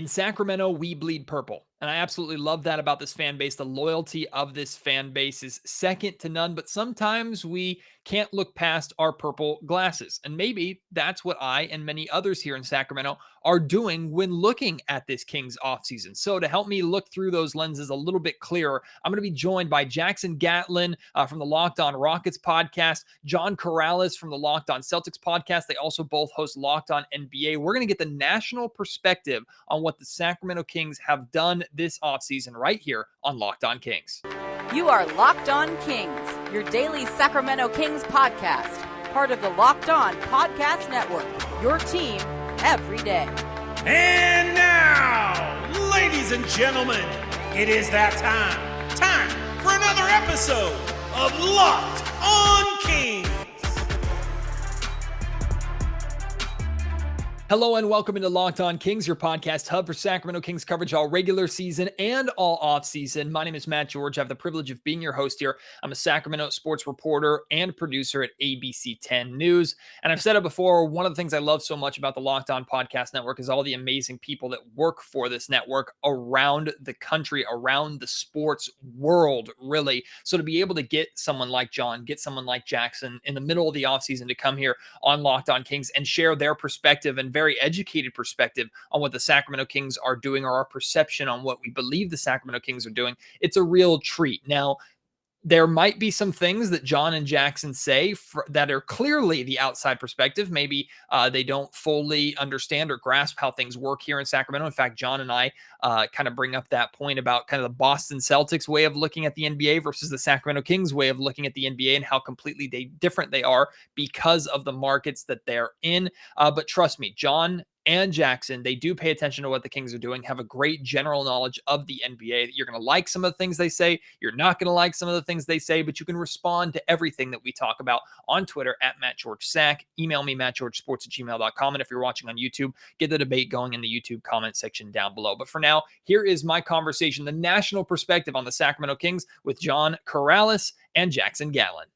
In Sacramento, we bleed purple. And I absolutely love that about this fan base. The loyalty of this fan base is second to none, but sometimes we can't look past our purple glasses. And maybe that's what I and many others here in Sacramento are doing when looking at this Kings offseason. So to help me look through those lenses a little bit clearer, I'm going to be joined by Jackson Gatlin from the Locked On Rockets podcast, John Karalis from the Locked On Celtics podcast. They also both host Locked On NBA. We're going to get the national perspective on what the Sacramento Kings have done this offseason right here on Locked On Kings. You are Locked On Kings, your daily Sacramento Kings podcast, part of the Locked On Podcast Network, your team every day. And now, ladies and gentlemen, it is that time for another episode of Locked On Kings. Hello and welcome into Locked On Kings, your podcast hub for Sacramento Kings coverage all regular season and all off season. My name is Matt George. I have the privilege of being your host here. I'm a Sacramento sports reporter and producer at ABC 10 News. And I've said it before, one of the things I love so much about the Locked On Podcast Network is all the amazing people that work for this network around the country, around the sports world, really. So to be able to get someone like John, get someone like Jackson in the middle of the offseason to come here on Locked On Kings and share their perspective and very educated perspective on what the Sacramento Kings are doing, or our perception on what we believe the Sacramento Kings are doing, it's a real treat. Now, there might be some things that John and Jackson say that are clearly the outside perspective. Maybe they don't fully understand or grasp how things work here in Sacramento. In fact, John and I kind of bring up that point about kind of the Boston Celtics way of looking at the NBA versus the Sacramento Kings way of looking at the NBA, and how completely different they are because of the markets that they're in. But trust me, John and Jackson, they do pay attention to what the Kings are doing, have a great general knowledge of the NBA. You're going to like some of the things they say. You're not going to like some of the things they say, but you can respond to everything that we talk about on Twitter at MattGeorgeSac. Email me, mattgeorgesports@gmail.com. And if you're watching on YouTube, get the debate going in the YouTube comment section down below. But for now, here is my conversation, the national perspective on the Sacramento Kings with John Karalis and Jackson Gatlin.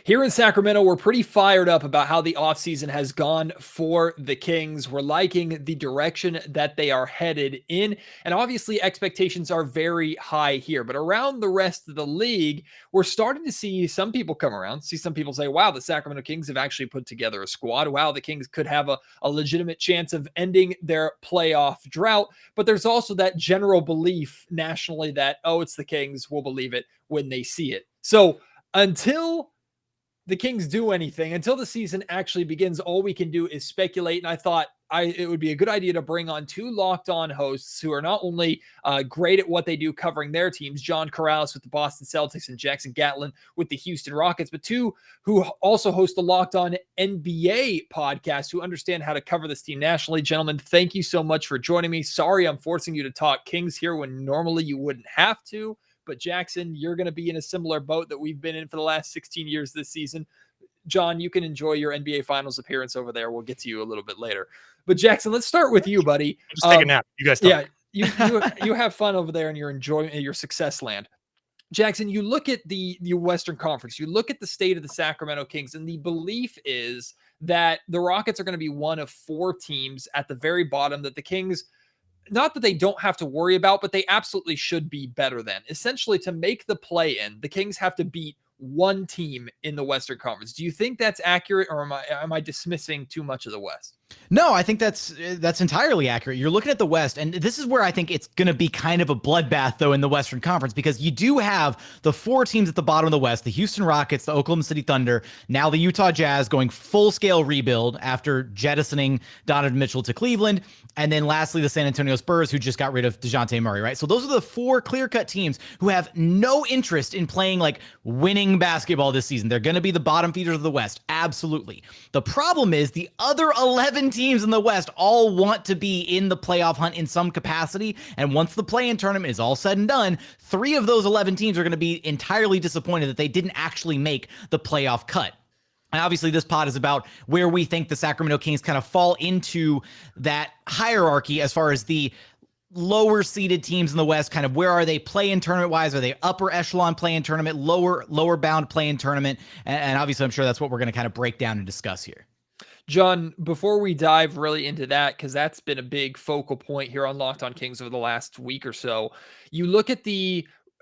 Here in Sacramento, we're pretty fired up about how the offseason has gone for the Kings. We're liking the direction that they are headed in. And obviously, expectations are very high here. But around the rest of the league, we're starting to see some people come around, see some people say, wow, the Sacramento Kings have actually put together a squad. Wow, the Kings could have a legitimate chance of ending their playoff drought. But there's also that general belief nationally that, oh, it's the Kings. We'll believe it when they see it. So until the Kings do anything, until the season actually begins, all we can do is speculate. And I thought it would be a good idea to bring on two Locked On hosts who are not only great at what they do covering their teams, John Karalis with the Boston Celtics and Jackson Gatlin with the Houston Rockets, but two who also host the Locked On NBA podcast, who understand how to cover this team nationally. Gentlemen, thank you so much for joining me. Sorry I'm forcing you to talk Kings here when normally you wouldn't have to. But Jackson, you're going to be in a similar boat that we've been in for the last 16 years this season. John, you can enjoy your NBA Finals appearance over there. We'll get to you a little bit later. But Jackson, let's start with you, buddy. Just take a nap. You guys talk. Yeah, you have fun over there in your your success land. Jackson, you look at the Western Conference, you look at the state of the Sacramento Kings, and the belief is that the Rockets are going to be one of four teams at the very bottom that the Kings, not that they don't have to worry about, but they absolutely should be better than. Essentially, to make the play-in, the Kings have to beat one team in the Western Conference. Do you think that's accurate, or am I dismissing too much of the West? No, I think that's entirely accurate. You're looking at the West, and this is where I think it's going to be kind of a bloodbath, though, in the Western Conference, because you do have the four teams at the bottom of the West, the Houston Rockets, the Oklahoma City Thunder, now the Utah Jazz going full-scale rebuild after jettisoning Donovan Mitchell to Cleveland, and then lastly, the San Antonio Spurs, who just got rid of DeJounte Murray, right? So those are the four clear-cut teams who have no interest in playing, like, winning basketball this season. They're going to be the bottom feeders of the West, absolutely. The problem is the other 11 teams in the West all want to be in the playoff hunt in some capacity, and once the play-in tournament is all said and done, 3 of those 11 teams are going to be entirely disappointed that they didn't actually make the playoff cut. And obviously, this pod is about where we think the Sacramento Kings kind of fall into that hierarchy as far as the lower seeded teams in the West. Kind of where are they play-in tournament wise? Are they upper echelon play-in tournament, lower bound play-in tournament? And obviously, I'm sure that's what we're going to kind of break down and discuss here. John, before we dive really into that, because that's been a big focal point here on Locked On Kings over the last week or so, you look at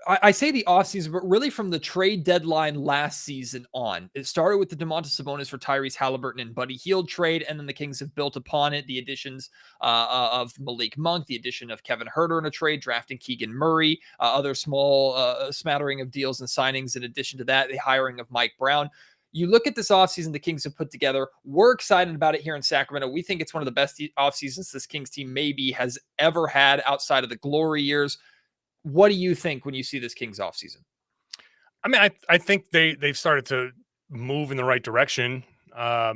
I say the offseason, but really from the trade deadline last season on. It started with the Domantas Sabonis for Tyrese Halliburton and Buddy Hield trade, and then the Kings have built upon it. The additions of Malik Monk, the addition of Kevin Huerter in a trade, drafting Keegan Murray, other small smattering of deals and signings. In addition to that, the hiring of Mike Brown. You look at this offseason the Kings have put together. We're excited about it here in Sacramento. We think it's one of the best offseasons this Kings team maybe has ever had outside of the glory years. What do you think when you see this Kings offseason? I mean, I think they've started to move in the right direction. I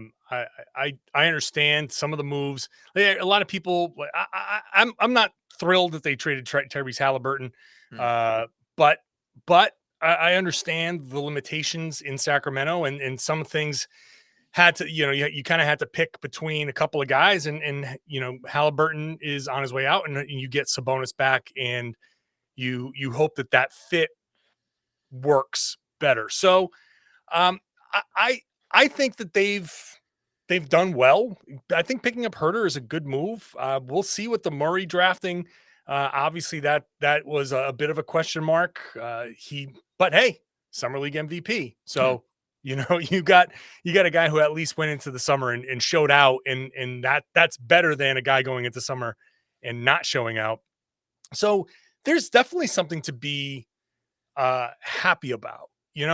understand some of the moves. A lot of people, I'm not thrilled that they traded Tyrese Halliburton, but I understand the limitations in Sacramento, and some things had to, you kind of had to pick between a couple of guys, and Halliburton is on his way out, and you get Sabonis back, and you hope that fit works better. So I think that they've done well. I think picking up Huerter is a good move. We'll see with the Murray drafting. Obviously that was a bit of a question mark. But hey, Summer League MVP. So, you got a guy who at least went into the summer and showed out, and that's better than a guy going into summer and not showing out. So there's definitely something to be happy about, and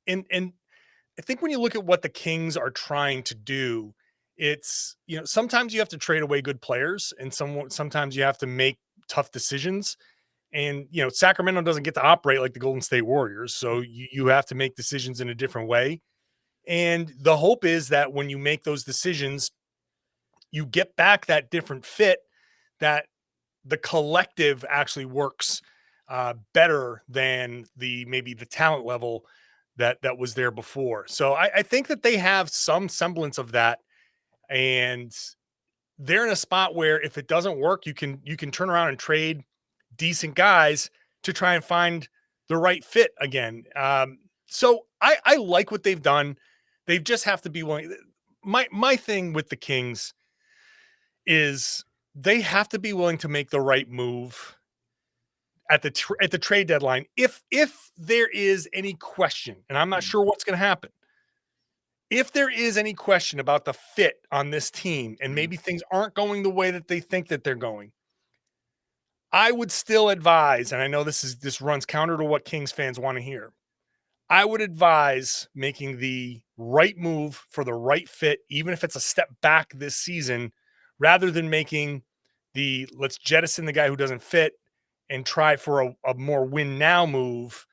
I think when you look at what the Kings are trying to do, it's, sometimes you have to trade away good players, and sometimes you have to make tough decisions. And, Sacramento doesn't get to operate like the Golden State Warriors. So you have to make decisions in a different way. And the hope is that when you make those decisions, you get back that different fit, that the collective actually works better than maybe the talent level that was there before. So I think that they have some semblance of that, and they're in a spot where if it doesn't work, you can turn around and trade decent guys to try and find the right fit again. So I like what they've done. They just have to be willing. My thing with the Kings is they have to be willing to make the right move at the trade deadline. If there is any question, and I'm not sure what's going to happen, if there is any question about the fit on this team, and maybe things aren't going the way that they think that they're going, I would still advise, and I know this runs counter to what Kings fans want to hear, I would advise making the right move for the right fit, even if it's a step back this season, rather than making let's jettison the guy who doesn't fit and try for a more win now move,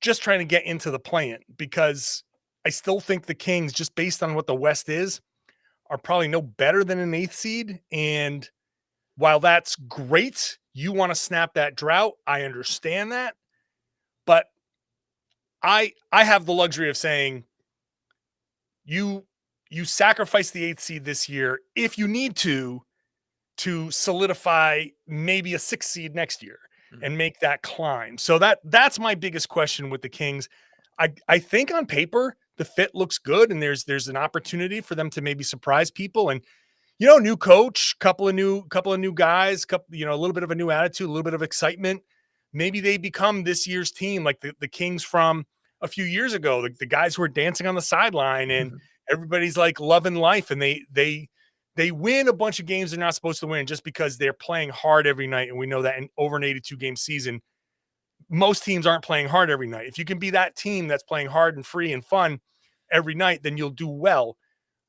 just trying to get into the play-in. Because I still think the Kings, just based on what the West is, are probably no better than an 8th seed. And while that's great, you want to snap that drought. I understand that. But I have the luxury of saying you sacrifice the 8th seed this year if you need to solidify maybe a 6th seed next year and make that climb. So that's my biggest question with the Kings. I think on paper the fit looks good, and there's an opportunity for them to maybe surprise people. And new coach, couple of new guys, a little bit of a new attitude, a little bit of excitement. Maybe they become this year's team, like the Kings from a few years ago, the guys who are dancing on the sideline and everybody's like loving life, and they win a bunch of games they're not supposed to win just because they're playing hard every night. And we know that in over an 82-game season, most teams aren't playing hard every night. If you can be that team that's playing hard and free and fun every night, then you'll do well.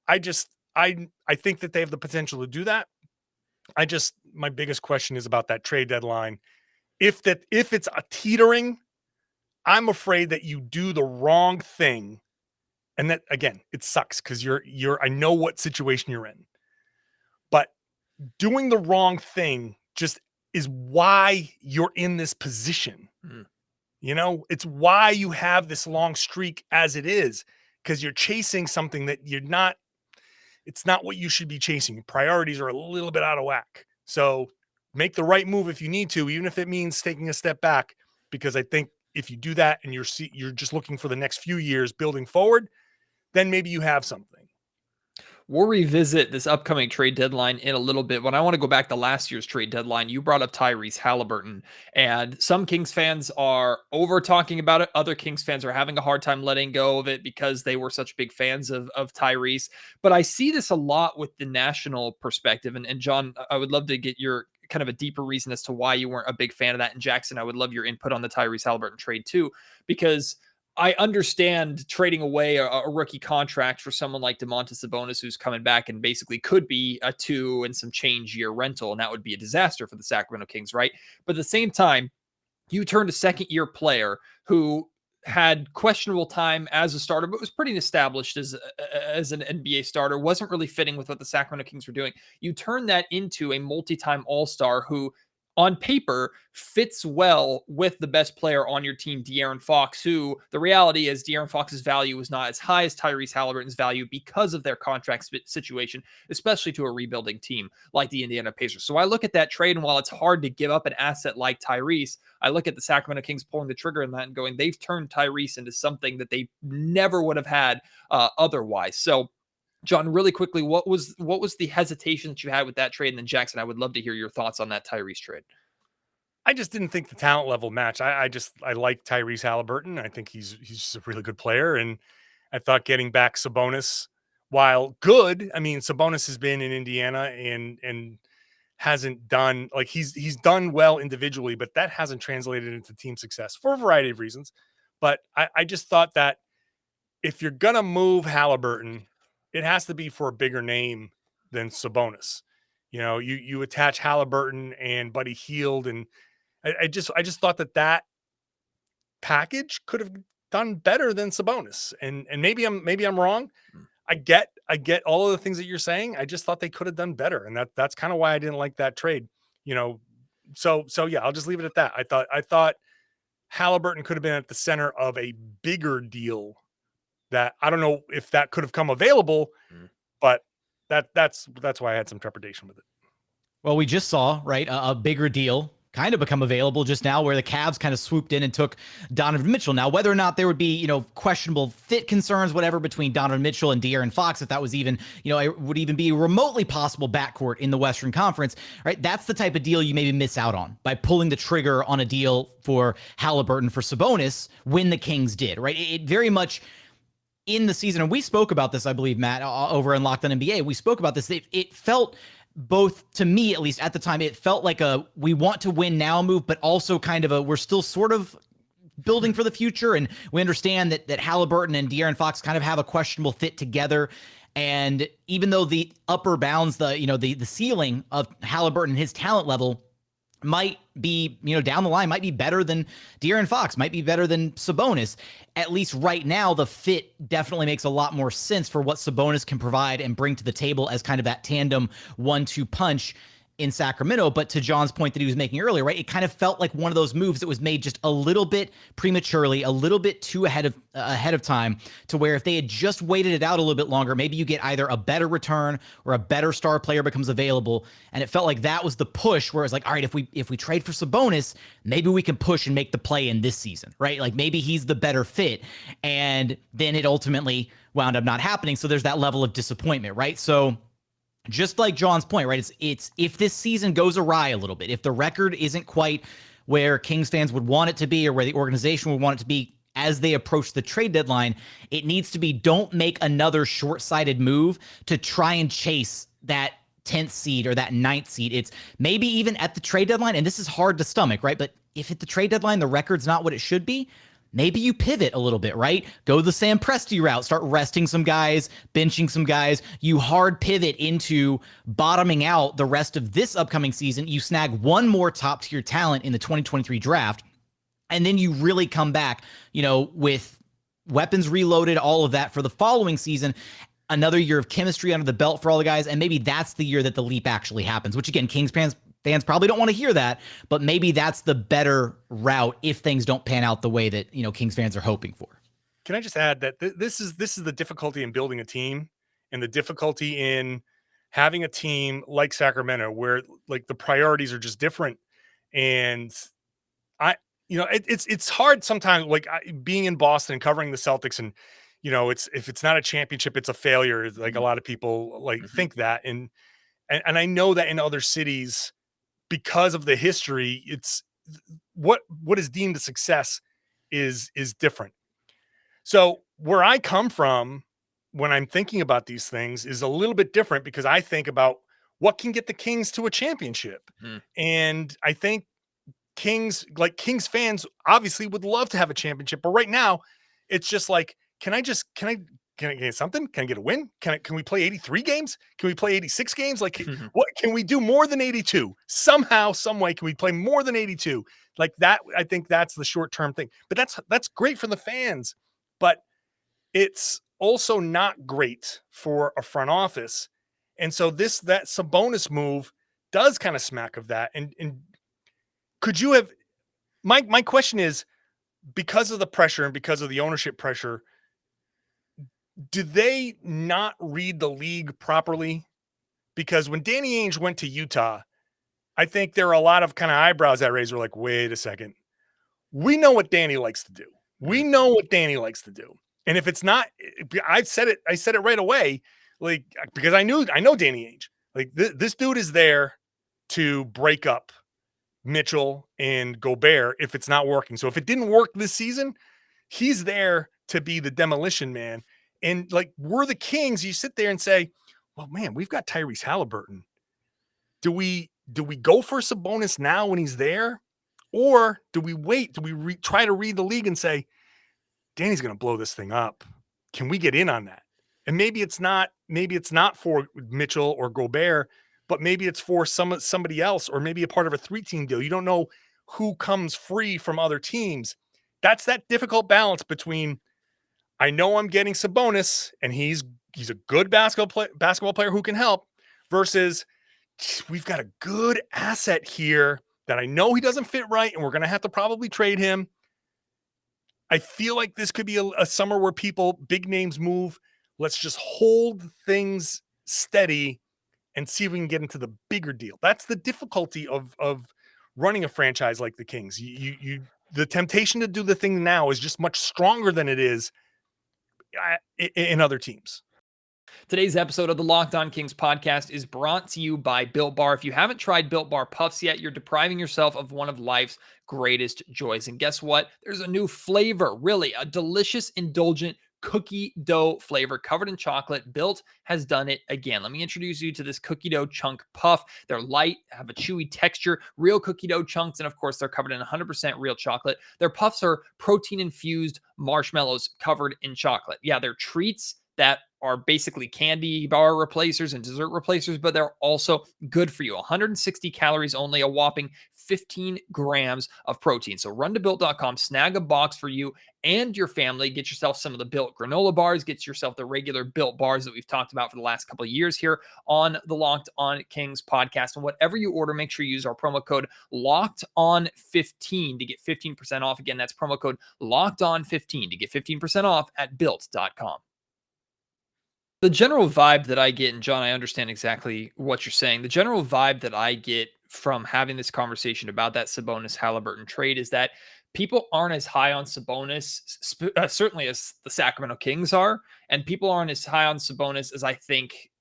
I think that they have the potential to do that. My biggest question is about that trade deadline. If it's a teetering, I'm afraid that you do the wrong thing. And that, again, it sucks because I know what situation you're in, but doing the wrong thing just is why you're in this position. It's why you have this long streak as it is, because you're chasing something that it's not what you should be chasing. Your priorities are a little bit out of whack. So make the right move if you need to, even if it means taking a step back, because I think if you do that and you're just looking for the next few years building forward, then maybe you have something. We'll revisit this upcoming trade deadline in a little bit. When I want to go back to last year's trade deadline, you brought up Tyrese Halliburton, and some Kings fans are over talking about it. Other Kings fans are having a hard time letting go of it because they were such big fans of Tyrese. But I see this a lot with the national perspective. And John, I would love to get your kind of a deeper reason as to why you weren't a big fan of that. And Jackson, I would love your input on the Tyrese Halliburton trade too, because I understand trading away a rookie contract for someone like Domantas Sabonis, who's coming back and basically could be a 2 and some change year rental, and that would be a disaster for the Sacramento Kings, right? But at the same time, you turned a second year player who had questionable time as a starter, but was pretty established as an NBA starter, wasn't really fitting with what the Sacramento Kings were doing. You turn that into a multi-time all-star who on paper fits well with the best player on your team, De'Aaron Fox, who the reality is De'Aaron Fox's value was not as high as Tyrese Halliburton's value because of their contract situation, especially to a rebuilding team like the Indiana Pacers. So I look at that trade, and while it's hard to give up an asset like Tyrese, I look at the Sacramento Kings pulling the trigger in that and going, they've turned Tyrese into something that they never would have had otherwise. So John, really quickly, what was the hesitation that you had with that trade? And then Jackson, I would love to hear your thoughts on that Tyrese trade. I just didn't think the talent level matched. I like Tyrese Halliburton. I think he's just a really good player, and I thought getting back Sabonis, while good, I mean Sabonis has been in Indiana and hasn't done like he's done well individually, but that hasn't translated into team success for a variety of reasons. But I just thought that if you're gonna move Halliburton, it has to be for a bigger name than Sabonis. You know, you attach Halliburton and Buddy Hield, and I just thought that package could have done better than Sabonis. And maybe I'm wrong. I get all of the things that you're saying. I just thought they could have done better, and that's kind of why I didn't like that trade. You know, so yeah, I'll just leave it at that. I thought Halliburton could have been at the center of a bigger deal that I don't know if that could have come available, but that's why I had some trepidation with it. Well, we just saw, right, a bigger deal kind of become available just now where the Cavs kind of swooped in and took Donovan Mitchell. Now, whether or not there would be, questionable fit concerns, whatever, between Donovan Mitchell and De'Aaron Fox, if that was even, it would even be a remotely possible backcourt in the Western Conference, right? That's the type of deal you maybe miss out on by pulling the trigger on a deal for Halliburton for Sabonis when the Kings did, right? It very much in the season, and we spoke about this, I believe, Matt, over in Locked On NBA, we spoke about this. It felt, both to me, at least at the time, it felt like a we want to win now move, but also kind of a we're still sort of building for the future. And we understand that Halliburton and De'Aaron Fox kind of have a questionable fit together. And even though the upper bounds, the ceiling of Halliburton, his talent level might be, down the line, might be better than De'Aaron Fox, might be better than Sabonis. At least right now, the fit definitely makes a lot more sense for what Sabonis can provide and bring to the table as kind of that tandem 1-2 punch in Sacramento. But to John's point that he was making earlier, right, it kind of felt like one of those moves that was made just a little bit prematurely, a little bit too ahead of time, to where if they had just waited it out a little bit longer, maybe you get either a better return or a better star player becomes available. And it felt like that was the push where it's like, all right, if we trade for Sabonis, maybe we can push and make the play in this season, right? Like maybe he's the better fit. And then it ultimately wound up not happening. So there's that level of disappointment, right? So just like John's point, right? It's if this season goes awry a little bit, if the record isn't quite where Kings fans would want it to be or where the organization would want it to be as they approach the trade deadline, it needs to be don't make another short-sighted move to try and chase that 10th seed or that 9th seed. It's maybe even at the trade deadline, and this is hard to stomach, right? But if at the trade deadline the record's not what it should be, maybe you pivot a little bit, right? Go the Sam Presti route, start resting some guys, benching some guys. You hard pivot into bottoming out the rest of this upcoming season. You snag one more top tier talent in the 2023 draft. And then you really come back, with weapons reloaded, all of that for the following season. Another year of chemistry under the belt for all the guys. And maybe that's the year that the leap actually happens, which again, Kings fans probably don't want to hear that, but maybe that's the better route if things don't pan out the way that, Kings fans are hoping for. Can I just add that this is the difficulty in building a team and the difficulty in having a team like Sacramento where like the priorities are just different. And it's hard sometimes, like being in Boston and covering the Celtics and, if it's not a championship, it's a failure. Like a lot of people think that. And I know that in other cities, because of the history, it's what is deemed a success is different. So where I come from when I'm thinking about these things is a little bit different, because I think about what can get the Kings to a championship. And I think Kings fans obviously would love to have a championship, but right now it's just like, can I get something? Can I get a win? Can we play 83 games? Can we play 86 games? Like, what can we do more than 82? Somehow, some way, can we play more than 82? Like that, I think that's the short-term thing. But that's great for the fans, but it's also not great for a front office. And so that Sabonis move does kind of smack of that. And could you have, my question is, because of the pressure and because of the ownership pressure, do they not read the league properly? Because when Danny Ainge went to Utah, I think there are a lot of kind of eyebrows that raised. Were like, wait a second. We know what Danny likes to do. We know what Danny likes to do. And if it's not, I said it right away, like, because I know Danny Ainge. Like, this dude is there to break up Mitchell and Gobert if it's not working. So if it didn't work this season, he's there to be the demolition man. And like, we're the Kings. You sit there and say, well, man, we've got Tyrese Halliburton. Do we go for Sabonis now when he's there? Or do we wait? Do we try to read the league and say, Danny's going to blow this thing up? Can we get in on that? And maybe it's not for Mitchell or Gobert, but maybe it's for somebody else, or maybe a part of a 3-team deal. You don't know who comes free from other teams. That's that difficult balance between, I know I'm getting Sabonis and he's a good basketball player who can help, versus we've got a good asset here that I know he doesn't fit right, and we're going to have to probably trade him. I feel like this could be a summer where big names move. Let's just hold things steady and see if we can get into the bigger deal. That's the difficulty of running a franchise like the Kings. The temptation to do the thing now is just much stronger than it is in other teams. Today's episode of the Locked On Kings podcast is brought to you by Built Bar. If you haven't tried Built Bar Puffs yet, you're depriving yourself of one of life's greatest joys. And guess what? There's a new flavor, really, a delicious, indulgent cookie dough flavor covered in chocolate. Built has done it again. Let me introduce you to this cookie dough chunk puff. They're light, have a chewy texture, real cookie dough chunks, and of course, they're covered in 100% real chocolate. Their puffs are protein-infused marshmallows covered in chocolate. Yeah, they're treats that are basically candy bar replacers and dessert replacers, but they're also good for you. 160 calories only, a whopping 15 grams of protein. So run to Built.com, snag a box for you and your family. Get yourself some of the Built granola bars. Get yourself the regular Built bars that we've talked about for the last couple of years here on the Locked On Kings podcast. And whatever you order, make sure you use our promo code LOCKEDON15 to get 15% off. Again, that's promo code LOCKEDON15 to get 15% off at Built.com. The general vibe that I get, and John, I understand exactly what you're saying. The general vibe that I get from having this conversation about that Sabonis Halliburton trade is that people aren't as high on Sabonis, certainly as the Sacramento Kings are, and people aren't as high on Sabonis as I think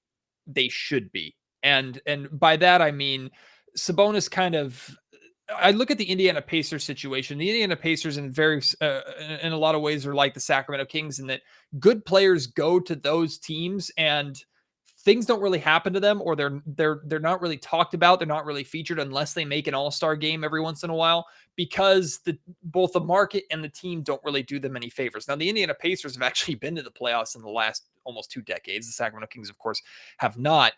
they should be. And by that I mean Sabonis kind of. I look at the Indiana Pacers situation. The Indiana Pacers in a lot of ways are like the Sacramento Kings in that good players go to those teams and things don't really happen to them, or they're not really talked about. They're not really featured unless they make an all-star game every once in a while, because both the market and the team don't really do them any favors. Now, the Indiana Pacers have actually been to the playoffs in the last almost 2 decades. The Sacramento Kings, of course, have not.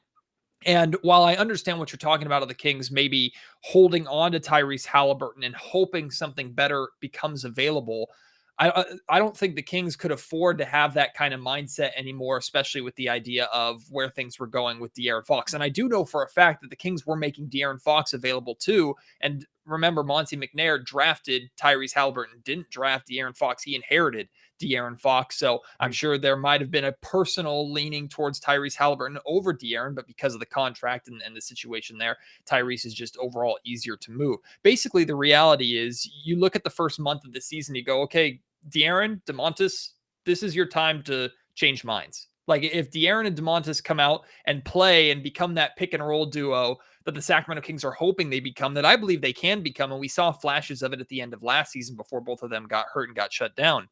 And while I understand what you're talking about of the Kings maybe holding on to Tyrese Halliburton and hoping something better becomes available, I don't think the Kings could afford to have that kind of mindset anymore, especially with the idea of where things were going with De'Aaron Fox. And I do know for a fact that the Kings were making De'Aaron Fox available too. And remember, Monty McNair drafted Tyrese Halliburton, didn't draft De'Aaron Fox. He inherited De'Aaron Fox. So I'm sure there might have been a personal leaning towards Tyrese Halliburton over De'Aaron, but because of the contract and the situation there, Tyrese is just overall easier to move. Basically, the reality is you look at the first month of the season, you go, okay, De'Aaron, DeMontis, this is your time to change minds. Like if De'Aaron and DeMontis come out and play and become that pick and roll duo that the Sacramento Kings are hoping they become, that I believe they can become, and we saw flashes of it at the end of last season before both of them got hurt and got shut down,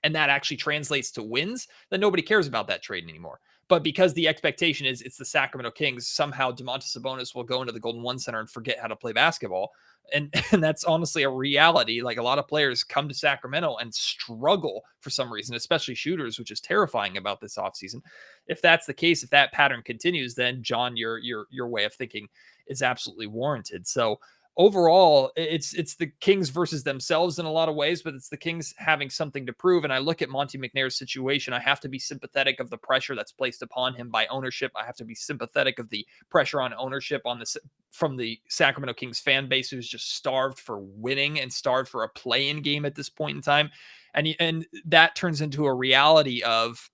and that actually translates to wins, then nobody cares about that trade anymore. But because the expectation is it's the Sacramento Kings, somehow Domantas Sabonis will go into the Golden One Center and forget how to play basketball. And that's honestly a reality. Like a lot of players come to Sacramento and struggle for some reason, especially shooters, which is terrifying about this offseason. If that's the case, if that pattern continues, then John, your way of thinking is absolutely warranted. So overall, it's the Kings versus themselves in a lot of ways, but it's the Kings having something to prove. And I look at Monte McNair's situation. I have to be sympathetic of the pressure that's placed upon him by ownership. I have to be sympathetic of the pressure on ownership on this from the Sacramento Kings fan base, who's just starved for winning and starved for a play-in game at this point in time. And that turns into a reality of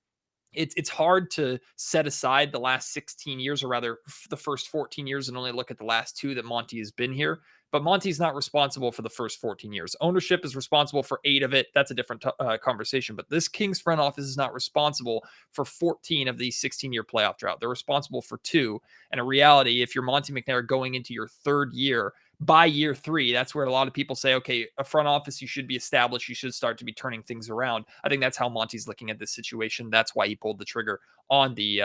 it's hard to set aside the last 16 years, or rather the first 14 years, and only look at the last 2 that Monty has been here. But Monty's not responsible for the first 14 years. Ownership is responsible for 8 of it. That's a different conversation. But this Kings front office is not responsible for 14 of the 16-year playoff drought. They're responsible for 2. And in reality, if you're Monte McNair going into your 3rd year, by year 3, that's where a lot of people say, okay, a front office, you should be established. You should start to be turning things around. I think that's how Monty's looking at this situation. That's why he pulled the trigger on the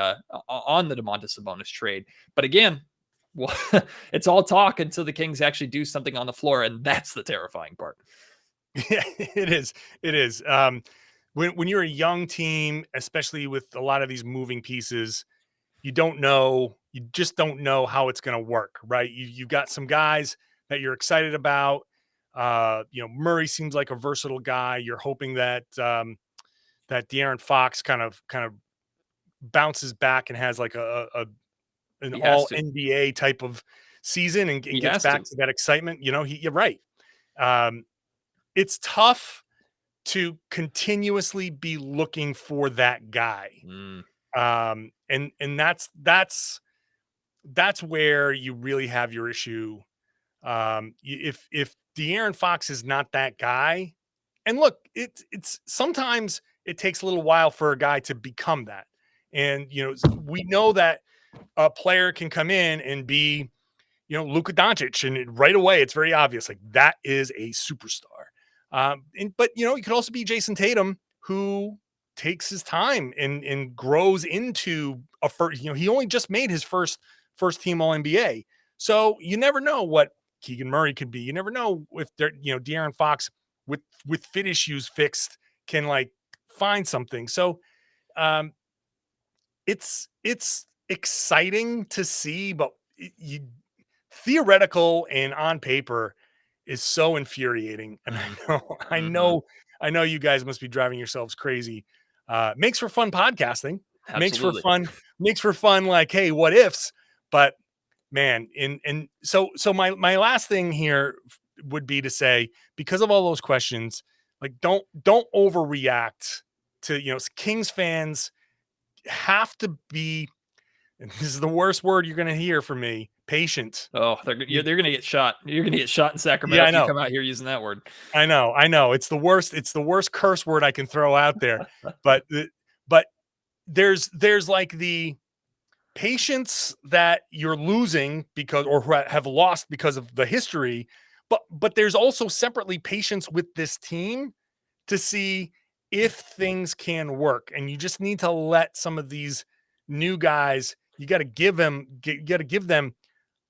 Domantas Sabonis trade. But again, well, it's all talk until the Kings actually do something on the floor, and that's the terrifying part. Yeah, it is. It is. When you're a young team, especially with a lot of these moving pieces, you just don't know how it's going to work, right? You've got some guys that you're excited about. Murray seems like a versatile guy. You're hoping that that De'Aaron Fox kind of bounces back and has like an all NBA type of season and gets back to that excitement. You're right. It's tough to continuously be looking for that guy. And that's where you really have your issue. If De'Aaron Fox is not that guy, and look, it's sometimes it takes a little while for a guy to become that. And, we know that a player can come in and be, Luka Doncic, and right away, it's very obvious, like that is a superstar. But it could also be Jason Tatum, who takes his time and grows into a first, he only just made his first team All NBA. So you never know what Keegan Murray could be. You never know if they're, De'Aaron Fox with fit issues fixed can like find something. So it's exciting to see, but theoretical and on paper is so infuriating. And I know you guys must be driving yourselves crazy. Makes for fun podcasting. Absolutely. Makes for fun. Like, hey, what ifs? But man, and so my last thing here would be to say, because of all those questions, like don't overreact to, Kings fans have to be, and this is the worst word you're going to hear from me, patient. Oh, they're going to get shot. You're going to get shot in Sacramento if you come out here using that word. I know. It's the worst curse word I can throw out there. But there's like the patience that you're losing because, or have lost because of the history. But there's also separately patience with this team to see if things can work. And you just need to let some of these new guys, you got to give them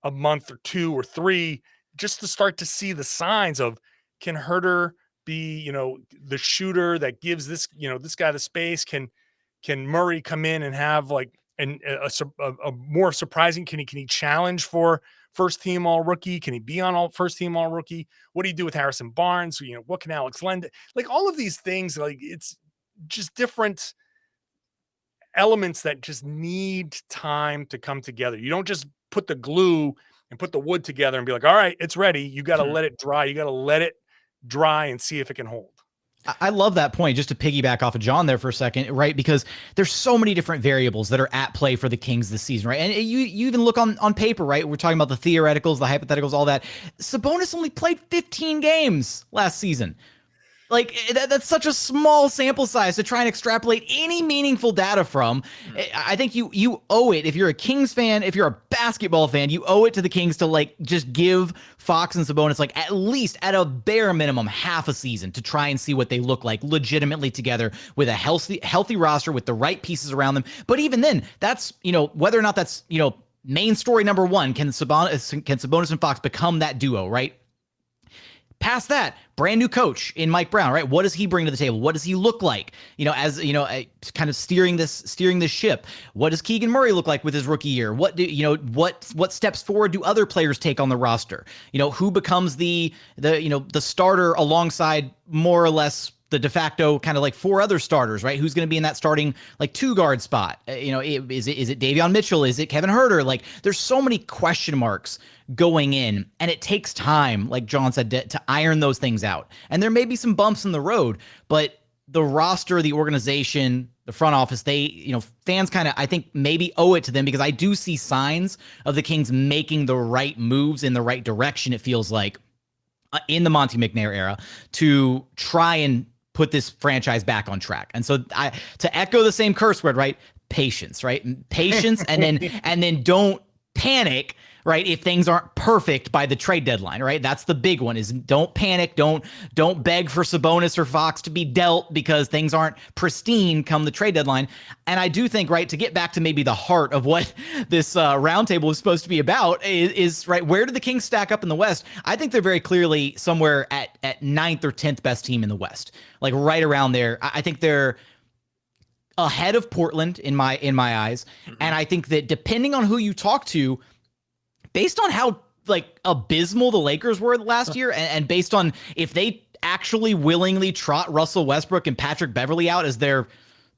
a month or 2 or 3 just to start to see the signs of, can Herter be, the shooter that gives this guy the space? Can Murray come in and have like a more surprising, can he challenge for first team all rookie? Can he be on first team all rookie? What do you do with Harrison Barnes? What can Alex lend? Like all of these things, like it's just different elements that just need time to come together. You don't just put the glue and put the wood together and be like, all right, it's ready. You got to let it dry. You got to let it dry and see if it can hold. I love that point, just to piggyback off of John there for a second, right? Because there's so many different variables that are at play for the Kings this season, right? And you even look on paper, right? We're talking about the theoreticals, the hypotheticals, all that. Sabonis only played 15 games last season. Like that's such a small sample size to try and extrapolate any meaningful data from. I think you owe it, if you're a Kings fan, if you're a basketball fan, you owe it to the Kings to like just give Fox and Sabonis like at least at a bare minimum half a season to try and see what they look like legitimately together with a healthy roster with the right pieces around them. But even then, that's, whether or not that's, main story number one, can Sabonis and Fox become that duo, right? Past that, brand new coach in Mike Brown, right? What does he bring to the table? What does he look like? As kind of steering this ship. What does Keegan Murray look like with his rookie year? What steps forward do other players take on the roster? Who becomes the starter alongside more or less the de facto kind of like four other starters, right? Who's going to be in that starting like 2-guard spot? Is it Davion Mitchell? Is it Kevin Huerter? Like there's so many question marks going in, and it takes time, like John said, to iron those things out. And there may be some bumps in the road, but the roster, the organization, the front office, they, fans kind of, I think, maybe owe it to them, because I do see signs of the Kings making the right moves in the right direction, it feels like, in the Monte McNair era, to try and put this franchise back on track. And so to echo the same curse word, right? Patience, right? Patience, and then don't panic, right? If things aren't perfect by the trade deadline, right? That's the big one, is don't panic. Don't beg for Sabonis or Fox to be dealt because things aren't pristine come the trade deadline. And I do think, right, to get back to maybe the heart of what this roundtable is supposed to be about is right, where do the Kings stack up in the West? I think they're very clearly somewhere at 9th or 10th best team in the West, like right around there. I think they're ahead of Portland in my eyes. Mm-hmm. And I think that depending on who you talk to, based on how like abysmal the Lakers were last year, and based on if they actually willingly trot Russell Westbrook and Patrick Beverley out as their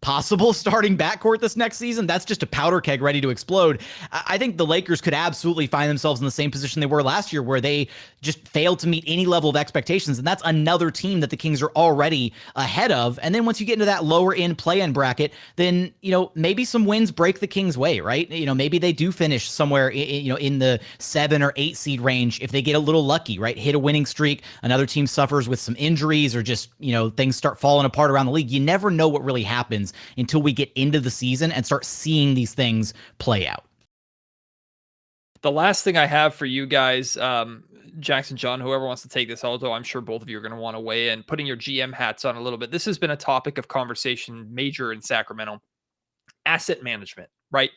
possible starting backcourt this next season, that's just a powder keg ready to explode. I think the Lakers could absolutely find themselves in the same position they were last year, where they just failed to meet any level of expectations. And that's another team that the Kings are already ahead of. And then once you get into that lower end play-in bracket, then, maybe some wins break the Kings' way, right? Maybe they do finish somewhere, in the 7 or 8 seed range if they get a little lucky, right? Hit a winning streak. Another team suffers with some injuries, or just, things start falling apart around the league. You never know what really happens until we get into the season and start seeing these things play out. The last thing I have for you guys, Jackson, John, whoever wants to take this, although I'm sure both of you are going to want to weigh in, putting your GM hats on a little bit. This has been a topic of conversation major in Sacramento. Asset management, right?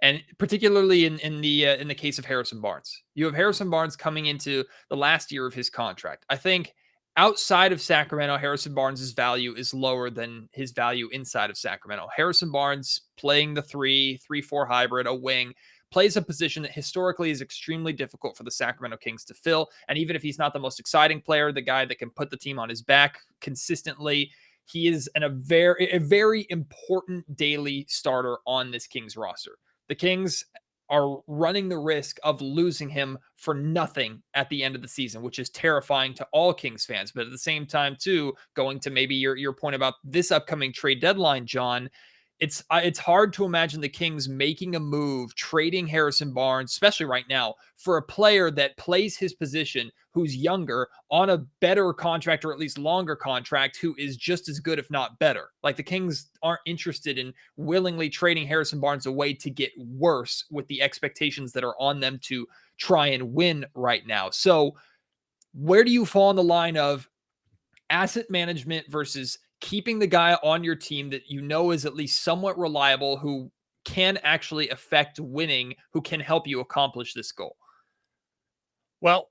And particularly in the case of Harrison Barnes. You have Harrison Barnes coming into the last year of his contract. I think outside of Sacramento, Harrison Barnes' value is lower than his value inside of Sacramento. Harrison Barnes playing the 3-4 hybrid, a wing, plays a position that historically is extremely difficult for the Sacramento Kings to fill. And even if he's not the most exciting player, the guy that can put the team on his back consistently, he is a very important daily starter on this Kings roster. The Kings are running the risk of losing him for nothing at the end of the season, which is terrifying to all Kings fans. But at the same time, too, going to maybe your point about this upcoming trade deadline, John, it's hard to imagine the Kings making a move, trading Harrison Barnes, especially right now, for a player that plays his position, who's younger, on a better contract, or at least longer contract, who is just as good, if not better. Like, the Kings aren't interested in willingly trading Harrison Barnes away to get worse with the expectations that are on them to try and win right now. So where do you fall on the line of asset management versus keeping the guy on your team that is at least somewhat reliable, who can actually affect winning, who can help you accomplish this goal? Well,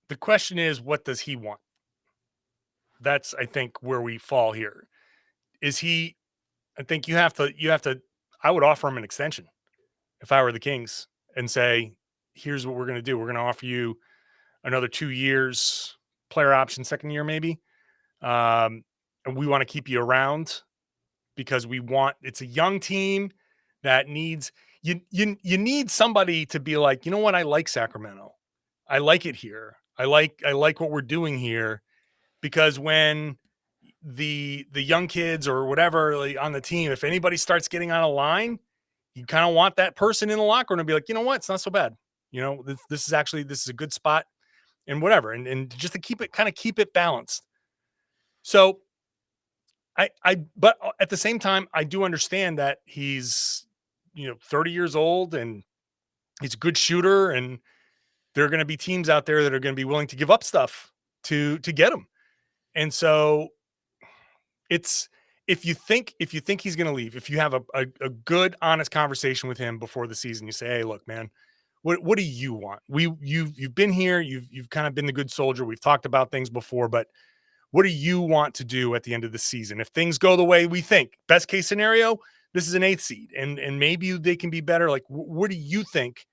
the question is, what does he want? That's, I think, where we fall here. I think you have to, I would offer him an extension if I were the Kings and say, here's what we're going to do. We're going to offer you another 2 years, player option, second year, maybe. And we want to keep you around because it's a young team that needs, you need somebody to be like, you know what? I like Sacramento. I like it here. I like what we're doing here, because when the young kids or whatever on the team, if anybody starts getting on a line, you kind of want that person in the locker room to be like, you know what? It's not so bad. This is a good spot and whatever. And just to keep it balanced. So but at the same time, I do understand that he's, 30 years old and he's a good shooter, and there are going to be teams out there that are going to be willing to give up stuff to get him. And so it's, if you think he's going to leave, if you have a good, honest conversation with him before the season, you say, hey, look, man, what do you want? You've been here, you've kind of been the good soldier. We've talked about things before, but what do you want to do at the end of the season? If things go the way we think, best case scenario, this is an 8th seed, and maybe they can be better. Like, what do you think?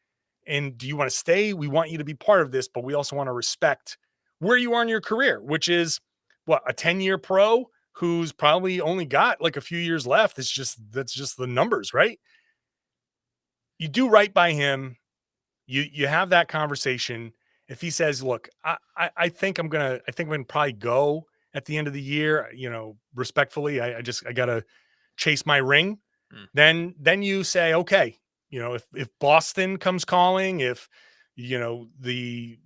And do you want to stay? We want you to be part of this, but we also want to respect where you are in your career, which is what, a 10-year pro who's probably only got like a few years left. That's just the numbers, right? You do right by him. You have that conversation. If he says, look, I think I'm gonna probably go at the end of the year, respectfully, I gotta chase my ring. Then you say, okay, if Boston comes calling, if the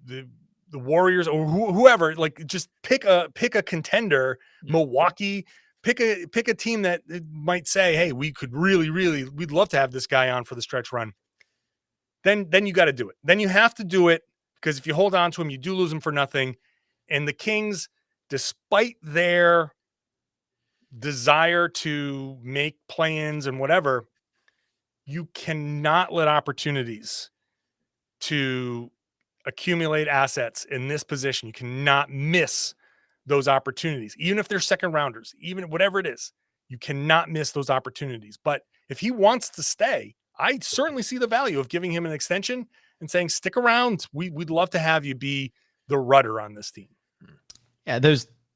Warriors or whoever, like, just pick a contender, Milwaukee, pick a team that might say, hey, we could we'd love to have this guy on for the stretch run. Then you got to do it. Then you have to do it, because if you hold on to him, you do lose him for nothing. And the Kings, despite their desire to make plans and whatever, you cannot let opportunities to accumulate assets in this position. You cannot miss those opportunities, even if they're second rounders, even whatever it is. You cannot miss those opportunities. But if he wants to stay, I certainly see the value of giving him an extension and saying, stick around. We'd love to have you be the rudder on this team. Yeah,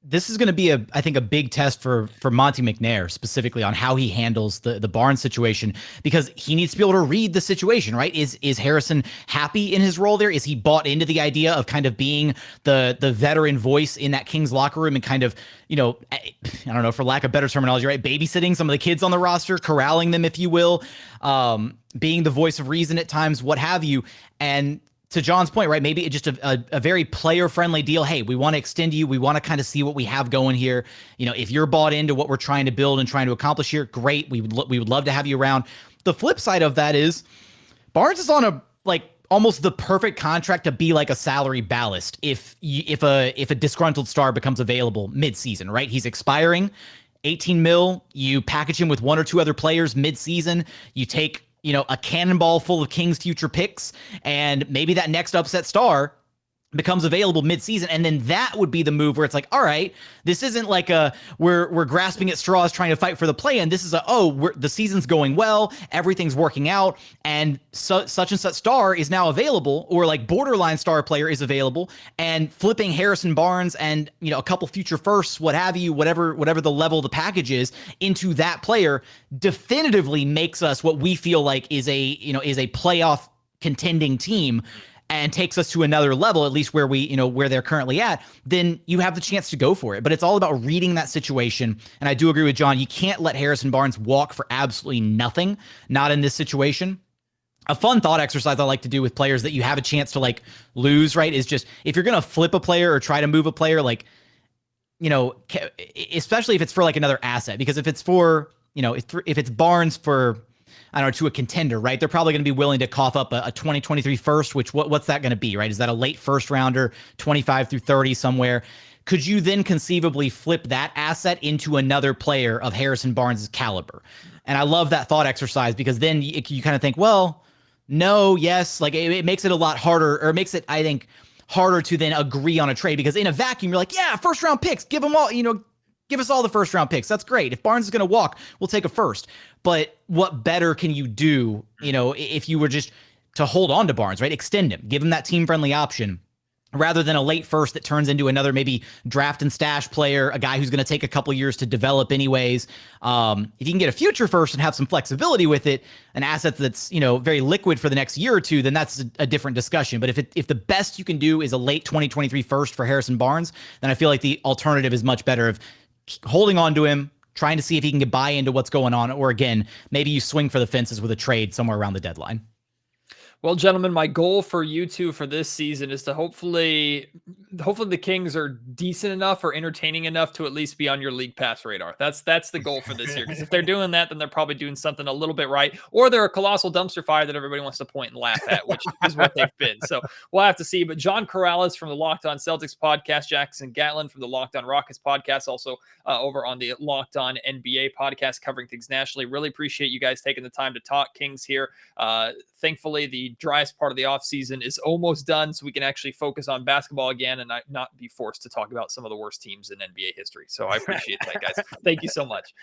this is going to be I think a big test for Monty McNair, specifically on how he handles the Barnes situation, because he needs to be able to read the situation, right? Is Harrison happy in his role there? Is he bought into the idea of kind of being the veteran voice in that Kings locker room and kind of, I don't know, for lack of better terminology, right, babysitting some of the kids on the roster, corralling them, if you will, being the voice of reason at times, what have you. And to John's point, right, maybe it's just a very player-friendly deal. Hey, we want to extend you. We want to kind of see what we have going here. If you're bought into what we're trying to build and trying to accomplish here, great. We would love to have you around. The flip side of that is Barnes is on almost the perfect contract to be like a salary ballast if a disgruntled star becomes available mid-season, right? He's expiring, $18 million. You package him with one or two other players mid-season. You take a cannonball full of Kings future picks, and maybe that next upset star becomes available mid-season, and then that would be the move where it's like, all right, this isn't like we're grasping at straws trying to fight for the play-in. This is the season's going well, everything's working out, and such and such star is now available, or like borderline star player is available, and flipping Harrison Barnes and a couple future firsts, what have you, whatever the level of the package is, into that player definitively makes us what we feel like is a playoff contending team, and takes us to another level, at least where where they're currently at. Then you have the chance to go for it. But it's all about reading that situation. And I do agree with John. You can't let Harrison Barnes walk for absolutely nothing, not in this situation. A fun thought exercise I like to do with players that you have a chance to lose, right, is just, if you're going to flip a player or try to move a player, especially if it's for another asset, because if it's for, if it's Barnes for, I don't know, to a contender, right? They're probably going to be willing to cough up a 2023 first, which what's that going to be, right? Is that a late first rounder, 25 through 30 somewhere? Could you then conceivably flip that asset into another player of Harrison Barnes' caliber? And I love that thought exercise, because then you kind of think, well, no, yes, it makes it a lot harder, or it makes it, I think, harder to then agree on a trade, because in a vacuum, you're like, yeah, first round picks, give them all, give us all the first round picks. That's great. If Barnes is going to walk, we'll take a first. But what better can you do, if you were just to hold on to Barnes, right? Extend him, give him that team-friendly option, rather than a late first that turns into another maybe draft and stash player, a guy who's going to take a couple years to develop anyways. If you can get a future first and have some flexibility with it, an asset that's, very liquid for the next year or two, then that's a different discussion. But if the best you can do is a late 2023 first for Harrison Barnes, then I feel like the alternative is much better of holding on to him, trying to see if he can get buy into what's going on, or again, maybe you swing for the fences with a trade somewhere around the deadline. Well, gentlemen, my goal for you two for this season is to hopefully hopefully the Kings are decent enough or entertaining enough to at least be on your league pass radar. That's the goal for this year. Because if they're doing that, then they're probably doing something a little bit right, or they're a colossal dumpster fire that everybody wants to point and laugh at, which is what they've been. So we'll have to see. But John Karalis from the Locked On Celtics podcast, Jackson Gatlin from the Locked On Rockets podcast, also over on the Locked On NBA podcast, covering things nationally. Really appreciate you guys taking the time to talk Kings here. Thankfully, the driest part of the offseason is almost done, so we can actually focus on basketball again and not be forced to talk about some of the worst teams in NBA history. So I appreciate that, guys. Thank you so much.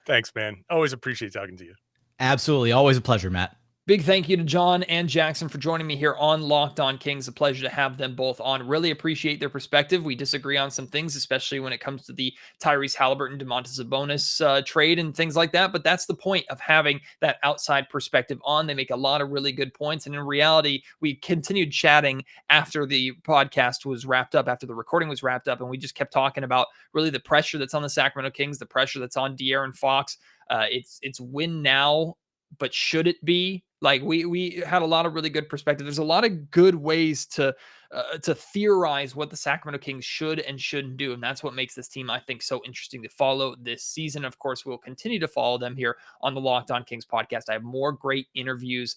Thanks, man. Always appreciate talking to you. Absolutely. Always a pleasure, Matt. Big thank you to John and Jackson for joining me here on Locked On Kings. A pleasure to have them both on. Really appreciate their perspective. We disagree on some things, especially when it comes to the Tyrese Halliburton, Domantas Sabonis trade and things like that. But that's the point of having that outside perspective on. They make a lot of really good points. And in reality, we continued chatting after the podcast was wrapped up, after the recording was wrapped up. And we just kept talking about really the pressure that's on the Sacramento Kings, the pressure that's on De'Aaron Fox. It's win now, but should it be? Like we had a lot of really good perspective. There's a lot of good ways to theorize what the Sacramento Kings should and shouldn't do. And that's what makes this team, I think, so interesting to follow this season. Of course, we'll continue to follow them here on the Locked On Kings podcast. I have more great interviews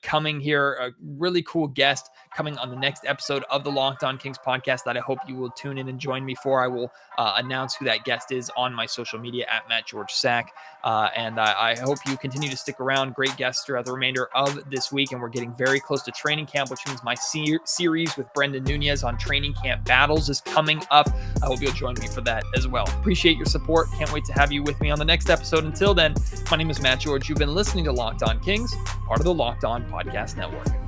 coming here. A really cool guest coming on the next episode of the Locked On Kings podcast that I hope you will tune in and join me for. I will announce who that guest is on my social media at Matt George Sack. And I hope you continue to stick around. Great guests throughout the remainder of this week. And we're getting very close to training camp, which means my series with Brendan Nunez on training camp battles is coming up. I hope you'll join me for that as well. Appreciate your support. Can't wait to have you with me on the next episode. Until then, my name is Matt George. You've been listening to Locked On Kings, part of the Locked On Podcast Network.